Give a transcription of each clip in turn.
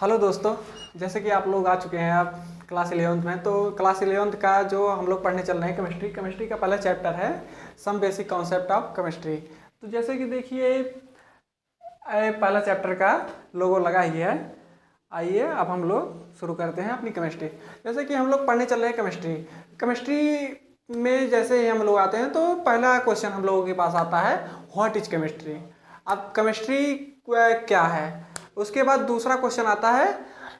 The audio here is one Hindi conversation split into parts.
हेलो दोस्तों, जैसे कि आप लोग आ चुके हैं आप क्लास 11th में। तो क्लास 11th का जो हम लोग पढ़ने चल रहे हैं केमिस्ट्री का पहला चैप्टर है some basic concept of chemistry. तो जैसे कि देखिए पहला चैप्टर का लोगो लगा ही है। आइए अब हम लोग शुरू करते हैं अपनी केमिस्ट्री। जैसे कि हम लोग पढ़ने चल रहे हैं केमिस्ट्री में जैसे ही हम लोग आते हैं तो पहला क्वेश्चन हम लोगों के पास आता है व्हाट इज केमिस्ट्री। अब केमिस्ट्री क्या है। उसके बाद दूसरा क्वेश्चन आता है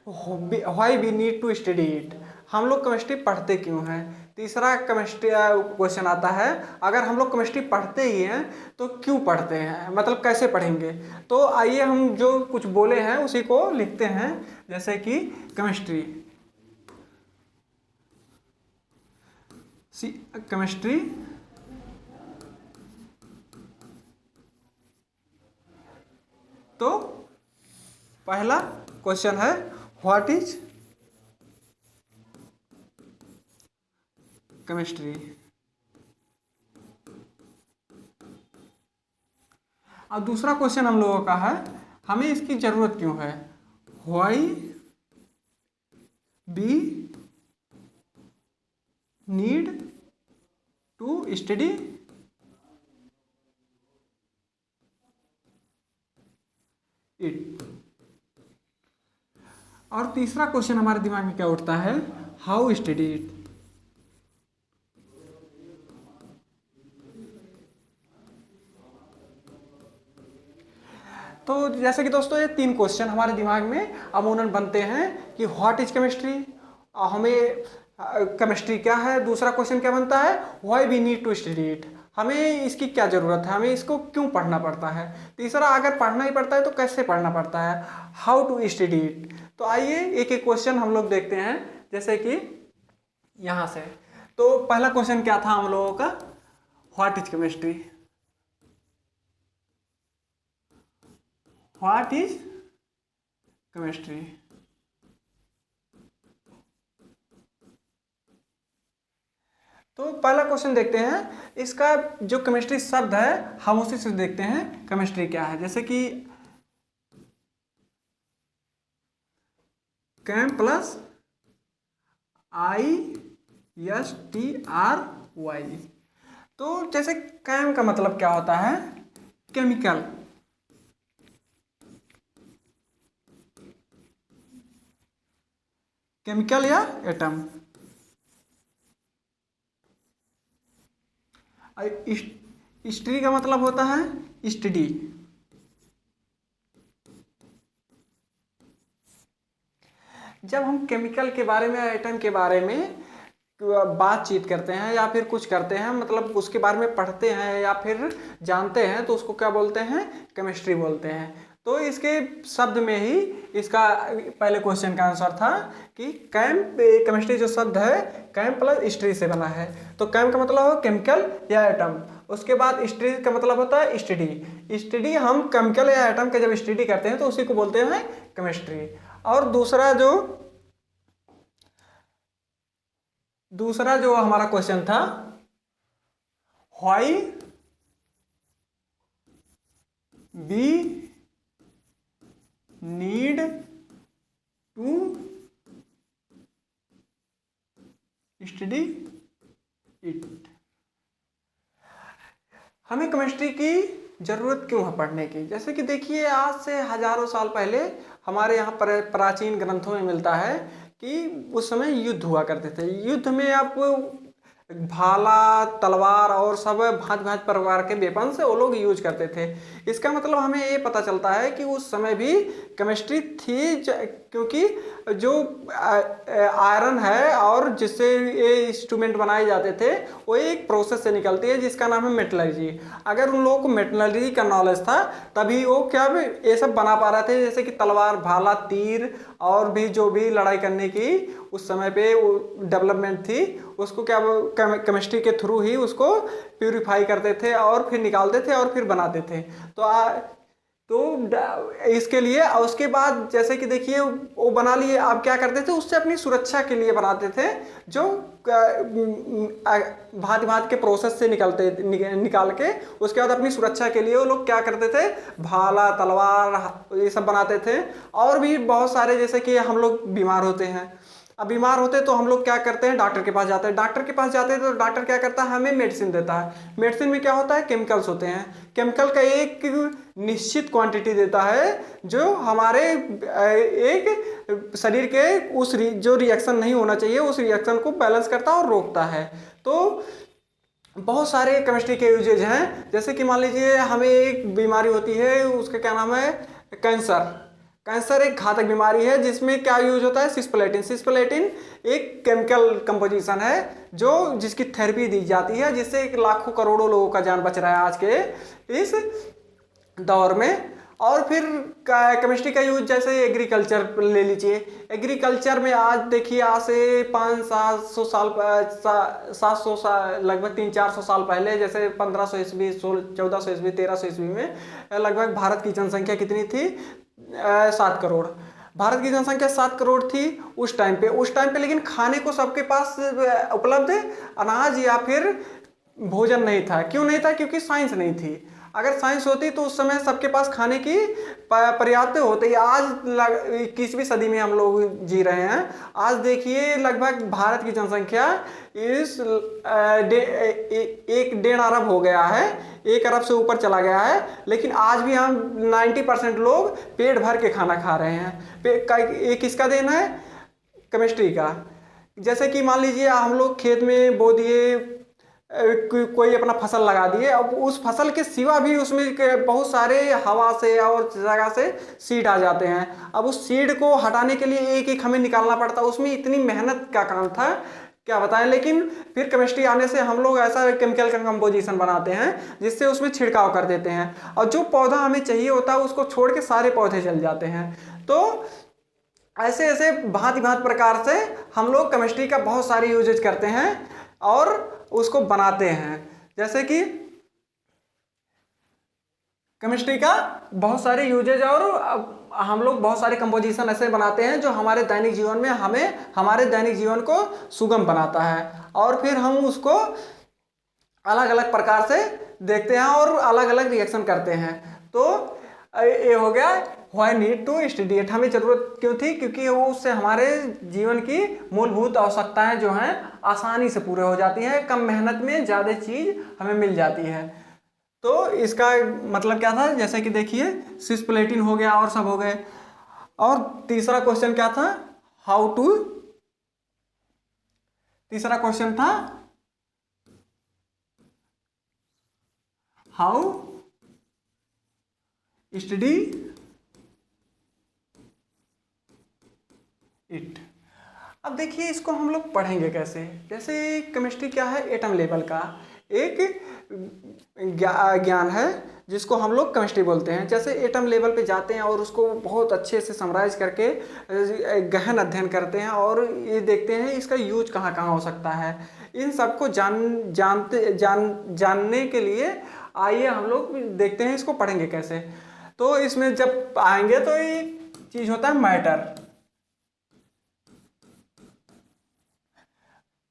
why we need to study it, हम लोग केमिस्ट्री पढ़ते क्यों हैं। तीसरा केमिस्ट्री क्वेश्चन आता है अगर हम लोग केमिस्ट्री पढ़ते ही हैं तो क्यों पढ़ते हैं, मतलब कैसे पढ़ेंगे। तो आइए हम जो कुछ बोले हैं उसी को लिखते हैं। जैसे कि केमिस्ट्री केमिस्ट्री तो पहला क्वेश्चन है व्हाट इज केमिस्ट्री। अब दूसरा क्वेश्चन हम लोगों का है हमें इसकी जरूरत क्यों है। Why we need to study it. और तीसरा क्वेश्चन हमारे दिमाग में क्या उठता है हाउ स्टडी इट। तो जैसे कि दोस्तों ये तीन क्वेश्चन हमारे दिमाग में अमूमन बनते हैं कि व्हाट इज केमिस्ट्री, हमें केमिस्ट्री क्या है। दूसरा क्वेश्चन क्या बनता है why we need to study it, हमें इसकी क्या ज़रूरत है, हमें इसको क्यों पढ़ना पड़ता है। तीसरा अगर पढ़ना ही पड़ता है तो कैसे पढ़ना पड़ता है, हाउ टू स्टडी इट। तो आइए एक एक क्वेश्चन हम लोग देखते हैं। जैसे कि यहाँ से तो पहला क्वेश्चन क्या था हम लोगों का what is chemistry. What is chemistry. तो पहला क्वेश्चन देखते हैं, इसका जो केमिस्ट्री शब्द है हम उसी से देखते हैं केमिस्ट्री क्या है। जैसे कि कैम प्लस ISTRY। तो जैसे कैम का मतलब क्या होता है केमिकल, केमिकल या एटम। स्ट्री का मतलब होता है स्टडी। जब हम केमिकल के बारे में एटम के बारे में बातचीत करते हैं या फिर कुछ करते हैं, मतलब उसके बारे में पढ़ते हैं या फिर जानते हैं तो उसको क्या बोलते हैं केमिस्ट्री बोलते हैं। तो इसके शब्द में ही इसका पहले क्वेश्चन का आंसर था कि केमिस्ट्री जो शब्द है कैम प्लस स्ट्री से बना है। तो कैम का मतलब हो केमिकल या एटम, उसके बाद स्ट्री का मतलब होता है स्टडी। स्टडी हम केमिकल या एटम के जब स्टडी करते हैं तो उसी को बोलते हैं केमिस्ट्री। और दूसरा जो हमारा क्वेश्चन था why we need to study it, हमें केमिस्ट्री की जरूरत क्यों है पढ़ने की। जैसे कि देखिए आज से हजारों साल पहले हमारे यहाँ पर प्राचीन ग्रंथों में मिलता है कि उस समय युद्ध हुआ करते थे। युद्ध में आप भाला तलवार और सब भांति भांति प्रकार के वेपन से वो लोग यूज करते थे। इसका मतलब हमें ये पता चलता है कि उस समय भी केमिस्ट्री थी, क्योंकि जो आयरन है और जिससे ये इंस्ट्रूमेंट बनाए जाते थे वो एक प्रोसेस से निकलती है जिसका नाम है मेटलर्जी। अगर उन लोगों को मेटलर्जी का नॉलेज था तभी वो क्या ये सब बना पा रहे थे, जैसे कि तलवार भाला तीर और भी जो भी लड़ाई करने की उस समय पे वो डेवलपमेंट थी उसको क्या केमिस्ट्री के थ्रू ही उसको प्यूरिफाई करते थे और फिर निकालते थे और फिर बनाते थे। तो इसके लिए, और उसके बाद जैसे कि देखिए वो बना लिए, आप क्या करते थे उससे अपनी सुरक्षा के लिए बनाते थे, जो भांति भांति के प्रोसेस से निकाल के उसके बाद अपनी सुरक्षा के लिए वो लोग क्या करते थे, भाला तलवार ये सब बनाते थे। और भी बहुत सारे, जैसे कि हम लोग बीमार होते हैं, अब बीमार होते हैं तो हम लोग क्या करते हैं, डॉक्टर के पास जाते हैं। डॉक्टर के पास जाते हैं तो डॉक्टर क्या करता है, हमें मेडिसिन देता है। मेडिसिन में क्या होता है, केमिकल्स होते हैं। केमिकल का एक निश्चित क्वांटिटी देता है जो हमारे एक शरीर के जो रिएक्शन नहीं होना चाहिए उस रिएक्शन को बैलेंस करता है और रोकता है। तो बहुत सारे केमिस्ट्री के यूजेज हैं। जैसे कि मान लीजिए हमें एक बीमारी होती है, उसका क्या नाम है, कैंसर। कैंसर एक घातक बीमारी है जिसमें क्या यूज होता है, सिस्प्लेटिन। सिस्प्लेटिन एक केमिकल कंपोजिशन है जो जिसकी थेरेपी दी जाती है, जिससे लाखों करोड़ों लोगों का जान बच रहा है आज के इस दौर में। और फिर केमिस्ट्री का यूज जैसे एग्रीकल्चर ले लीजिए। एग्रीकल्चर में आज देखिए, आज से 500-700 साल 700 साल, लगभग 300-400 साल पहले, जैसे 1500 ईस्वी, 1400 ईस्वी, 1300 ईस्वी में लगभग भारत की जनसंख्या कितनी थी, 7 करोड़। भारत की जनसंख्या 7 करोड़ थी उस टाइम पे, लेकिन खाने को सबके पास उपलब्ध अनाज या फिर भोजन नहीं था। क्यों नहीं था, क्योंकि साइंस नहीं थी। अगर साइंस होती तो उस समय सबके पास खाने की पर्याप्त होती। आज 21वीं सदी में हम लोग जी रहे हैं। आज देखिए लगभग भारत की जनसंख्या इस 1.5 अरब हो गया है, 1 अरब से ऊपर चला गया है, लेकिन आज भी हम 90% लोग पेट भर के खाना खा रहे हैं। ये किसका देन है, केमिस्ट्री का। जैसे कि मान लीजिए हम लोग खेत में बो दिए, कोई अपना फसल लगा दिए, अब उस फसल के सिवा भी उसमें बहुत सारे हवा से और जगह से सीड आ जाते हैं। अब उस सीड को हटाने के लिए एक एक हमें निकालना पड़ता है, उसमें इतनी मेहनत का काम था क्या बताएं। लेकिन फिर केमिस्ट्री आने से हम लोग ऐसा केमिकल का कंपोजिशन बनाते हैं जिससे उसमें छिड़काव कर देते हैं, और जो पौधा हमें चाहिए होता है उसको छोड़ के सारे पौधे जल जाते हैं। तो ऐसे ऐसे भांति भांति प्रकार से हम लोग केमिस्ट्री का बहुत सारे यूजेज करते हैं और उसको बनाते हैं। जैसे कि केमिस्ट्री का बहुत सारे यूजेज, और हम लोग बहुत सारे कंपोजिशन ऐसे बनाते हैं जो हमारे दैनिक जीवन में हमारे दैनिक जीवन को सुगम बनाता है, और फिर हम उसको अलग अलग प्रकार से देखते हैं और अलग अलग रिएक्शन करते हैं। तो ये हो गया why need to study it, हमें जरूरत क्यों थी, क्योंकि वो उससे हमारे जीवन की मूलभूत आवश्यकताएं जो हैं आसानी से पूरे हो जाती हैं, कम मेहनत में ज़्यादा चीज़ हमें मिल जाती है। तो इसका मतलब क्या था, जैसे कि देखिए सिस्प्लेटिन हो गया और सब हो गए। और तीसरा क्वेश्चन क्या था, तीसरा क्वेश्चन था हाउ स्टडी इट। अब देखिए इसको हम लोग पढ़ेंगे कैसे। जैसे केमिस्ट्री क्या है, एटम लेवल का एक ज्ञान है जिसको हम लोग केमिस्ट्री बोलते हैं। जैसे एटम लेवल पे जाते हैं और उसको बहुत अच्छे से समराइज करके गहन अध्ययन करते हैं और ये देखते हैं इसका यूज कहाँ कहाँ हो सकता है। इन सबको जानने के लिए आइए हम लोग देखते हैं इसको पढ़ेंगे कैसे। तो इसमें जब आएंगे तो ये चीज होता है मैटर।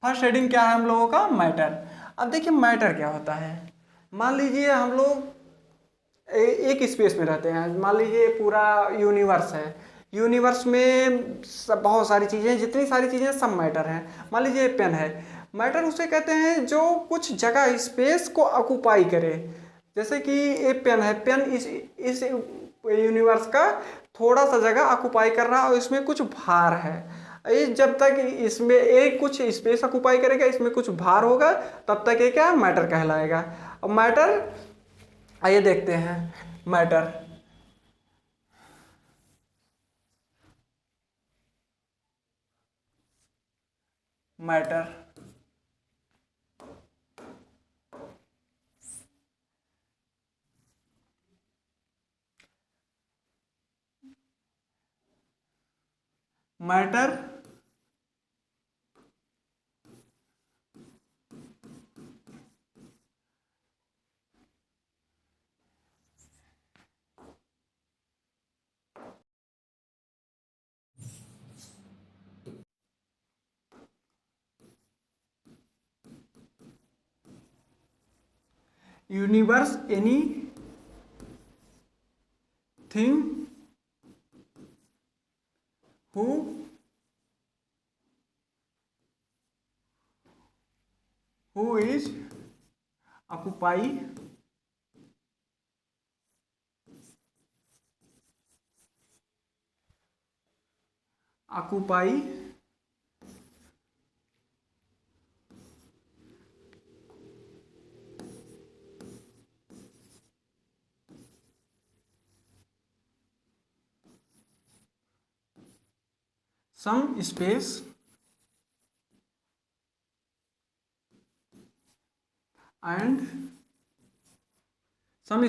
फर्स्ट हेडिंग क्या है हम लोगों का, मैटर। अब देखिए मैटर क्या होता है। मान लीजिए हम लोग एक स्पेस में रहते हैं, मान लीजिए पूरा यूनिवर्स है, यूनिवर्स में बहुत सारी चीज़ें, जितनी सारी चीज़ें सब मैटर हैं। मान लीजिए पेन है, मैटर उसे कहते हैं जो कुछ जगह स्पेस को ऑक्युपाई करे। जैसे कि ये पेन है, पेन इस यूनिवर्स का थोड़ा सा जगह ऑक्युपाई कर रहा है और इसमें कुछ भार है। ये जब तक इसमें एक कुछ स्पेस ऑक्युपाई करेगा, इसमें कुछ भार होगा, तब तक ये क्या मैटर कहलाएगा। और मैटर आइए देखते हैं matter. Matter matter universe any thing who is occupy some space and some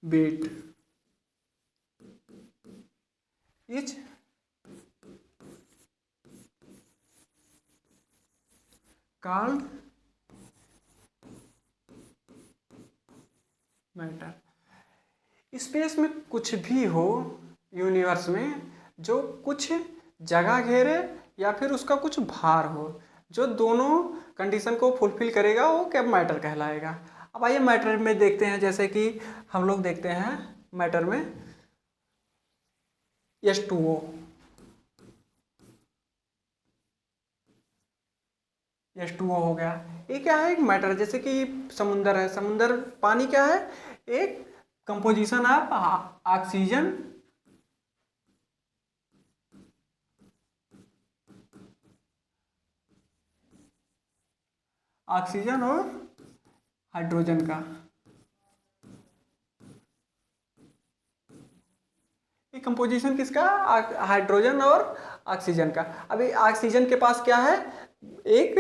weight is called matter. Space में कुछ भी हो यूनिवर्स में जो कुछ जगह घेरे या फिर उसका कुछ भार हो, जो दोनों कंडीशन को फुलफिल करेगा वो क्या मैटर कहलाएगा। अब आइए मैटर में देखते हैं, जैसे कि हम लोग देखते हैं मैटर में H2O। H2O हो गया, ये क्या है, एक मैटर। जैसे कि समुंदर है, समुंदर पानी क्या है, एक कंपोजिशन ऑफ ऑक्सीजन और हाइड्रोजन का। ये कंपोजिशन किसका, हाइड्रोजन और ऑक्सीजन का। अभी ऑक्सीजन के पास क्या है, एक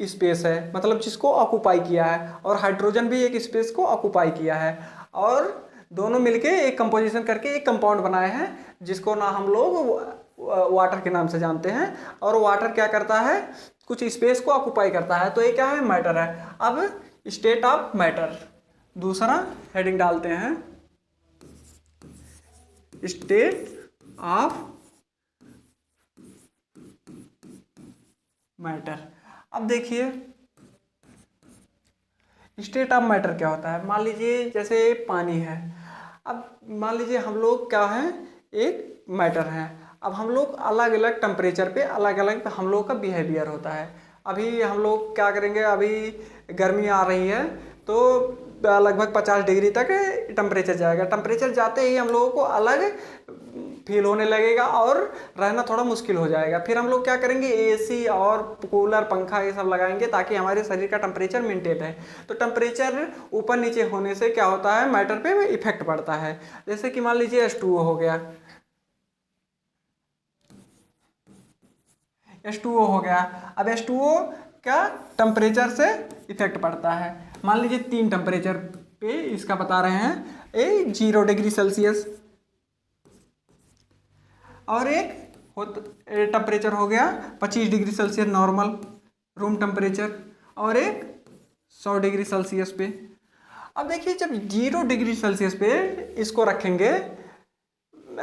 स्पेस है, मतलब जिसको ऑक्युपाई किया है, और हाइड्रोजन भी एक स्पेस को ऑक्युपाई किया है, और दोनों मिलके एक कंपोजिशन करके एक कंपाउंड बनाए हैं, जिसको ना हम लोग वाटर के नाम से जानते हैं। और वाटर क्या करता है, कुछ स्पेस को ऑक्युपाई करता है, तो ये क्या है, मैटर है। अब स्टेट ऑफ मैटर, दूसरा हेडिंग डालते हैं, स्टेट ऑफ मैटर। अब देखिए स्टेट ऑफ मैटर क्या होता है। मान लीजिए जैसे पानी है, अब मान लीजिए हम लोग क्या है, एक मैटर है। अब हम लोग अलग अलग टेम्परेचर पे अलग अलग हम लोग का बिहेवियर होता है। अभी हम लोग क्या करेंगे, अभी गर्मी आ रही है तो लगभग 50 डिग्री तक टेम्परेचर जाएगा। टेम्परेचर जाते ही हम लोगों को अलग फील होने लगेगा और रहना थोड़ा मुश्किल हो जाएगा। फिर हम लोग क्या करेंगे, एसी और कूलर पंखा ये सब लगाएंगे ताकि हमारे शरीर का टेम्परेचर मेंटेन रहे। तो टेम्परेचर ऊपर नीचे होने से क्या होता है, मैटर पे इफेक्ट पड़ता है। जैसे कि मान लीजिए H2O हो गया, H2O हो गया। अब H2O क्या टेम्परेचर से इफेक्ट पड़ता है। मान लीजिए 3 टेम्परेचर पे इसका बता रहे हैं, 0 डिग्री सेल्सियस, और एक टेम्परेचर हो गया 25 degree Celsius normal room temperature, और एक 100 डिग्री सेल्सियस पे। अब देखिए जब 0 डिग्री सेल्सियस पे इसको रखेंगे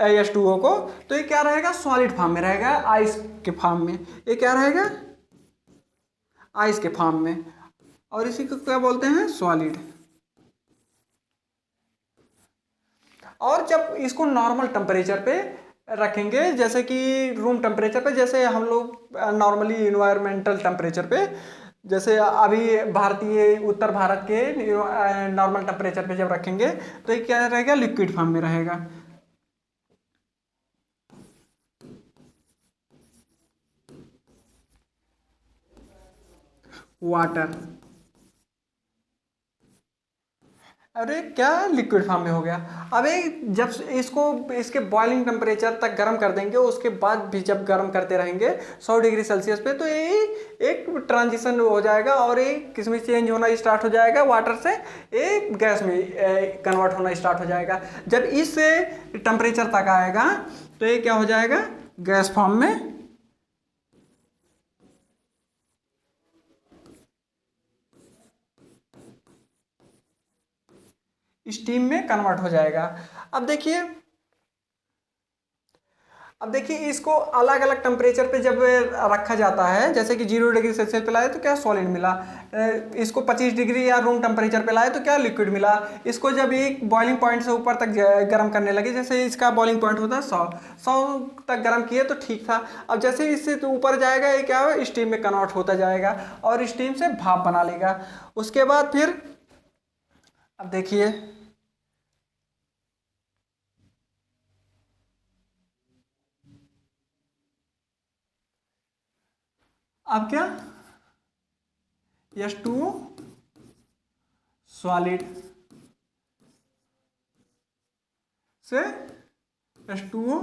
H2O को, तो ये क्या रहेगा, सॉलिड फॉर्म में रहेगा, आइस के फॉर्म में। ये क्या रहेगा, आइस के फॉर्म में, और इसी को क्या बोलते हैं, सॉलिड। और जब इसको नॉर्मल टेम्परेचर पे रखेंगे, जैसे कि रूम टेम्परेचर पे, जैसे हम लोग नॉर्मली इन्वायरमेंटल टेम्परेचर पे, जैसे अभी भारतीय उत्तर भारत के नॉर्मल टेम्परेचर पे जब रखेंगे तो ये क्या रहेगा, लिक्विड फॉर्म में रहेगा। वाटर, अरे क्या लिक्विड फॉर्म में हो गया। अबे जब इसको इसके बॉइलिंग टेम्परेचर तक गर्म कर देंगे, उसके बाद भी जब गर्म करते रहेंगे 100 डिग्री सेल्सियस पे, तो ये एक ट्रांजिशन हो जाएगा और ये किसमें चेंज होना स्टार्ट हो जाएगा, वाटर से ये गैस में कन्वर्ट होना स्टार्ट हो जाएगा। जब इस टेम्परेचर तक आएगा तो ये क्या हो जाएगा, गैस फॉर्म में स्टीम में कन्वर्ट हो जाएगा। अब देखिए, अब देखिए इसको अलग अलग टेम्परेचर पे जब रखा जाता है, जैसे कि 0 डिग्री सेल्सियस पे लाए तो क्या सॉलिड मिला, इसको 25 डिग्री या रूम टेम्परेचर पे लाए तो क्या लिक्विड मिला। इसको जब एक बॉइलिंग पॉइंट से ऊपर तक गर्म करने लगे, जैसे इसका बॉइलिंग पॉइंट होता है 100 तक गर्म किए तो ठीक था। अब जैसे इससे तो ऊपर जाएगा ये क्या है, स्टीम में कन्वर्ट होता जाएगा और स्टीम से भाप बना लेगा। उसके बाद फिर अब देखिए अब क्या, H2O सॉलिड से H2O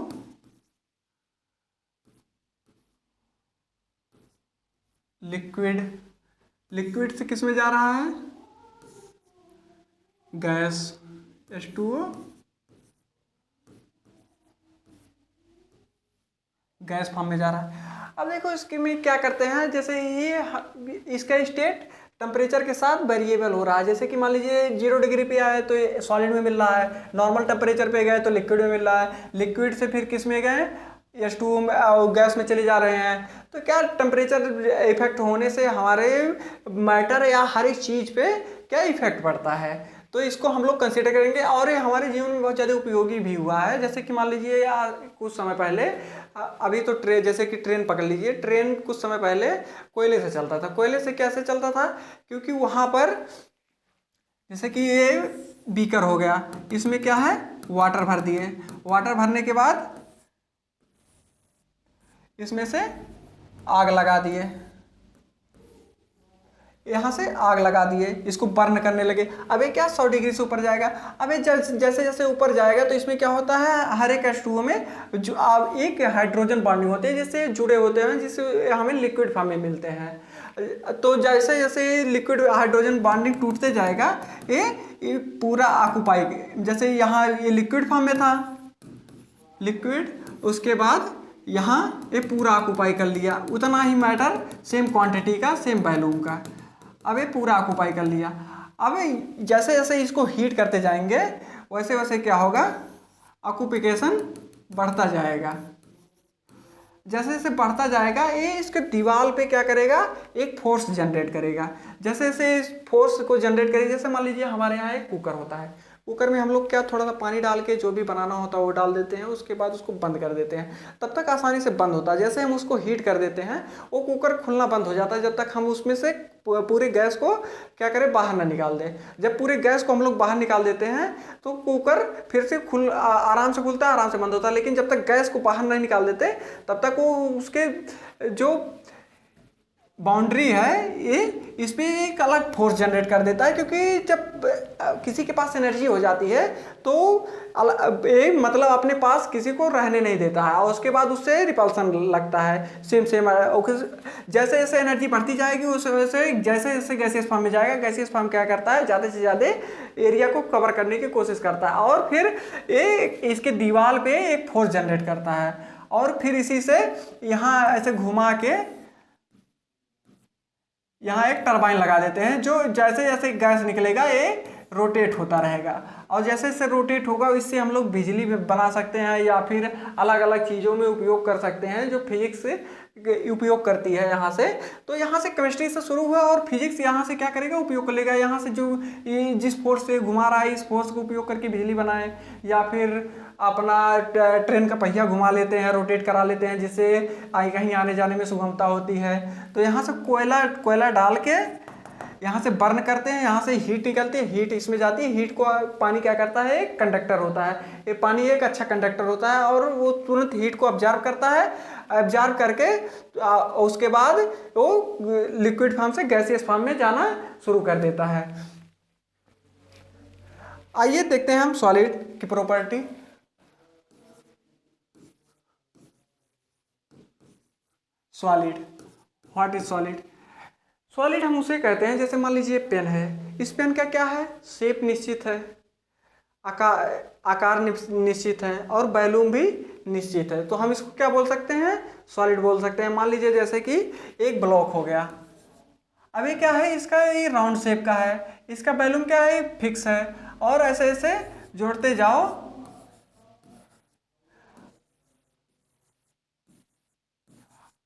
लिक्विड, लिक्विड से किस में जा रहा है, गैस, H2O गैस फॉर्म में जा रहा है। अब देखो इसके में क्या करते हैं, जैसे ये इसका स्टेट टेम्परेचर के साथ वेरिएबल हो रहा है। जैसे कि मान लीजिए 0 डिग्री पे आए तो ये सॉलिड में मिल रहा है, नॉर्मल टेम्परेचर पे गए तो लिक्विड में मिल रहा है, लिक्विड से फिर किस में गए, H2O में, गैस में चले जा रहे हैं। तो क्या टेम्परेचर इफेक्ट होने से हमारे मैटर या हर एक चीज़ पे क्या इफेक्ट पड़ता है, तो इसको हम लोग कंसिडर करेंगे। और ये हमारे जीवन में बहुत ज़्यादा उपयोगी भी हुआ है। जैसे कि मान लीजिए या कुछ समय पहले, अभी तो ट्रेन, जैसे कि ट्रेन पकड़ लीजिए, ट्रेन कुछ समय पहले कोयले से चलता था। कोयले से कैसे चलता था, क्योंकि वहाँ पर जैसे कि ये बीकर हो गया, इसमें क्या है, वाटर भर दिए, वाटर भरने के बाद इसमें से आग लगा दिए, यहाँ से आग लगा दिए, इसको बर्न करने लगे। अब ये क्या 100 डिग्री से ऊपर जाएगा। अब ये जैसे जैसे ऊपर जाएगा तो इसमें क्या होता है, हर एक H2O में जो अब एक हाइड्रोजन बॉन्डिंग होते हैं जिससे जुड़े होते हैं, जिससे हमें लिक्विड फॉर्म में मिलते हैं। तो जैसे जैसे लिक्विड हाइड्रोजन बॉन्डिंग टूटते जाएगा, ये पूरा ऑक्यूपाई, जैसे यहाँ ये लिक्विड फॉर्म में था, लिक्विड, उसके बाद यहाँ ये पूरा ऑक्यूपाई कर लिया, उतना ही मैटर, सेम क्वांटिटी का, सेम वॉल्यूम का, अब ये पूरा ऑक्यूपाई कर लिया। अब जैसे जैसे इसको हीट करते जाएंगे वैसे वैसे क्या होगा, ऑक्यूपिकेशन बढ़ता जाएगा। जैसे जैसे बढ़ता जाएगा ये इसके दीवार पे क्या करेगा, एक फोर्स जनरेट करेगा। जैसे जैसे इस फोर्स को जनरेट करेगा, जैसे मान लीजिए हमारे यहाँ एक कुकर होता है, कुकर में हम लोग क्या थोड़ा सा पानी डाल के जो भी बनाना होता है वो डाल देते हैं, उसके बाद उसको बंद कर देते हैं, तब तक आसानी से बंद होता है। जैसे हम उसको हीट कर देते हैं वो कुकर खुलना बंद हो जाता है, जब तक हम उसमें से पूरे गैस को क्या करें, बाहर ना निकाल दें। जब पूरे गैस को हम लोग बाहर निकाल देते हैं तो कुकर फिर से आराम से खुलता है, आराम से बंद होता है। लेकिन जब तक गैस को बाहर नहीं निकाल देते तब तक वो उसके जो बाउंड्री है ये इस पर एक अलग फोर्स जनरेट कर देता है। क्योंकि जब किसी के पास एनर्जी हो जाती है तो ये मतलब अपने पास किसी को रहने नहीं देता है और उसके बाद उससे रिपल्सन लगता है। सेम जैसे जैसे एनर्जी बढ़ती जाएगी उस वजह से जैसे जैसे गैसियस फॉर्म में जाएगा, गैसियस फॉर्म क्या करता है, ज़्यादा से ज़्यादा एरिया को कवर करने की कोशिश करता है और फिर ये इसके दीवार पे एक फोर्स जनरेट करता है और फिर इसी से यहाँ ऐसे घुमा के यहाँ एक टरबाइन लगा देते हैं, जो जैसे जैसे गैस निकलेगा ये रोटेट होता रहेगा और जैसे जैसे रोटेट होगा इससे हम लोग बिजली बना सकते हैं या फिर अलग अलग चीज़ों में उपयोग कर सकते हैं जो फिजिक्स उपयोग करती है। यहाँ से तो यहाँ से केमिस्ट्री से शुरू हुआ और फिजिक्स यहाँ से क्या करेगा, उपयोग कर लेगा। यहाँ से जो ये जिस फोर्स से घुमा रहा है इस फोर्स को उपयोग करके बिजली बनाए या फिर अपना ट्रेन का पहिया घुमा लेते हैं, रोटेट करा लेते हैं, जिससे कहीं आने जाने में सुगमता होती है। तो यहाँ से कोयला डाल के यहाँ से बर्न करते हैं, यहाँ से हीट निकलती है, हीट इसमें जाती है, हीट को पानी क्या करता है, एक कंडक्टर होता है, ये पानी एक अच्छा कंडक्टर होता है और वो तुरंत हीट को ऑब्जर्व करता है, ऑब्जर्व करके उसके बाद वो लिक्विड फॉर्म से गैसियस फॉर्म में जाना शुरू कर देता है। आइए देखते हैं हम सॉलिड की property. Solid, what is solid? Solid हम उसे कहते हैं, जैसे मान लीजिए पेन है, इस पेन का क्या है, शेप निश्चित है, आकार निश्चित है और वॉल्यूम भी निश्चित है, तो हम इसको क्या बोल सकते हैं, सॉलिड बोल सकते हैं। मान लीजिए जैसे कि एक ब्लॉक हो गया, अब ये क्या है, इसका ये राउंड शेप का है, इसका वॉल्यूम क्या है, फिक्स है और ऐसे ऐसे जोड़ते जाओ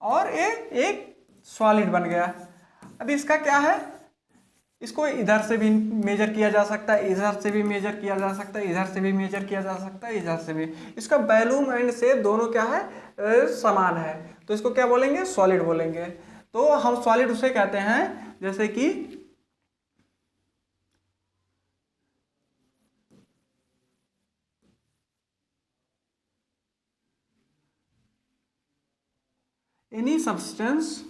और एक सॉलिड बन गया। अब इसका क्या है, इसको इधर से भी मेजर किया जा सकता है, इधर से भी मेजर किया जा सकता है, इधर से भी मेजर किया जा सकता है, इधर से भी। इसका वॉल्यूम एंड शेप दोनों क्या है, समान है, तो इसको क्या बोलेंगे, सॉलिड बोलेंगे। तो हम सॉलिड उसे कहते हैं जैसे कि any substance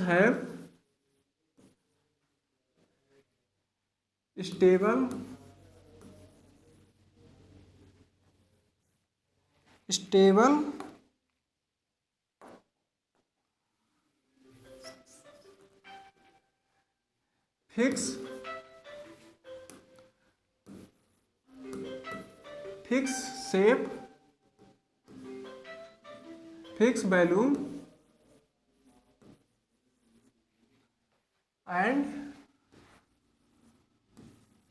have stable fixed shape, fixed volume and